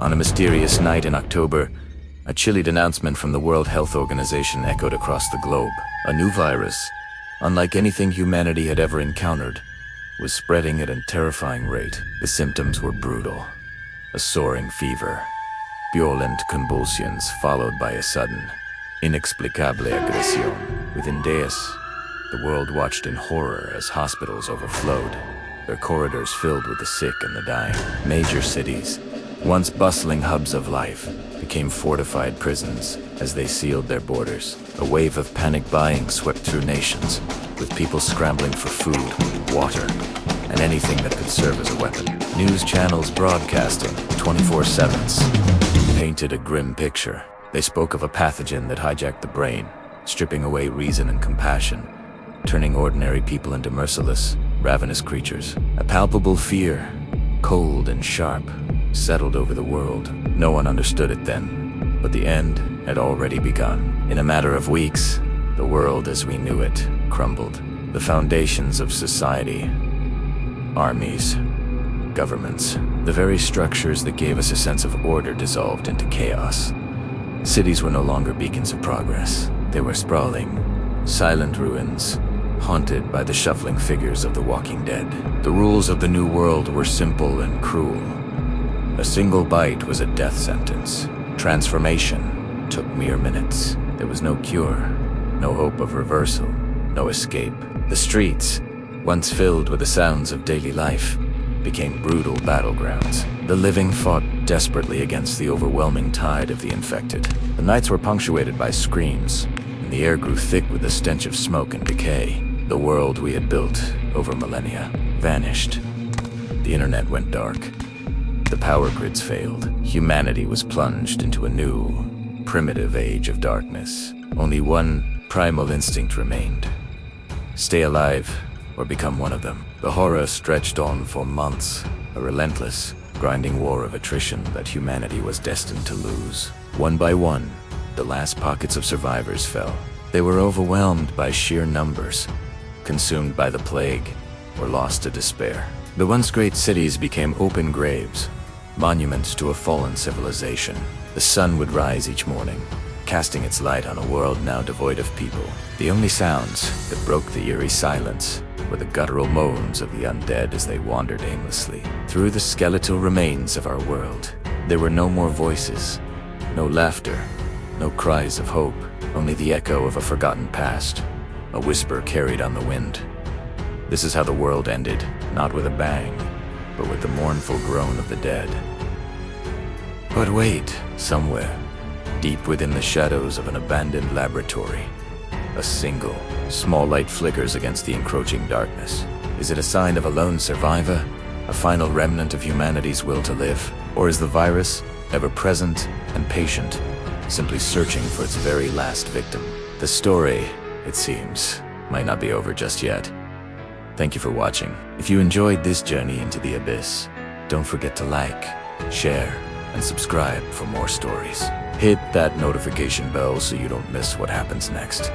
On a mysterious night in October, a chilly announcement from the World Health Organization echoed across the globe. A new virus, unlike anything humanity had ever encountered, was spreading at a terrifying rate. The symptoms were brutal. A soaring fever, violent convulsions followed by a sudden, inexplicable aggression. Within days, the world watched in horror as hospitals overflowed, their corridors filled with the sick and the dying. Major cities, once bustling hubs of life, became fortified prisons as they sealed their borders. A wave of panic buying swept through nations, with people scrambling for food, water, and anything that could serve as a weapon. News channels broadcasting 24/7 painted a grim picture. They spoke of a pathogen that hijacked the brain, stripping away reason and compassion, turning ordinary people into merciless, ravenous creatures. A palpable fear, cold and sharp, settled over the world. No one understood it then, but the end had already begun. In a matter of weeks, the world as we knew it crumbled. The foundations of society, armies, governments, the very structures that gave us a sense of order dissolved into chaos. Cities were no longer beacons of progress. They were sprawling, silent ruins, haunted by the shuffling figures of the walking dead. The rules of the new world were simple and cruel. A single bite was a death sentence. Transformation took mere minutes. There was no cure, no hope of reversal, no escape. The streets, once filled with the sounds of daily life, became brutal battlegrounds. The living fought desperately against the overwhelming tide of the infected. The nights were punctuated by screams, and the air grew thick with the stench of smoke and decay. The world we had built over millennia vanished. The internet went dark. The power grids failed. Humanity was plunged into a new, primitive age of darkness. Only one primal instinct remained: stay alive or become one of them. The horror stretched on for months, a relentless, grinding war of attrition that humanity was destined to lose. One by one, the last pockets of survivors fell. They were overwhelmed by sheer numbers, consumed by the plague, or lost to despair. The once great cities became open graves, monuments to a fallen civilization. The sun would rise each morning, casting its light on a world now devoid of people. The only sounds that broke the eerie silence were the guttural moans of the undead as they wandered aimlessly through the skeletal remains of our world. There were no more voices, no laughter, no cries of hope, only the echo of a forgotten past, a whisper carried on the wind. This is how the world ended, not with a bang, but with the mournful groan of the dead. But wait, somewhere, deep within the shadows of an abandoned laboratory, a single, small light flickers against the encroaching darkness. Is it a sign of a lone survivor, a final remnant of humanity's will to live? Or is the virus, ever present and patient, simply searching for its very last victim? The story, it seems, might not be over just yet. Thank you for watching. If you enjoyed this journey into the abyss, don't forget to like, share, and subscribe for more stories. Hit that notification bell so you don't miss what happens next.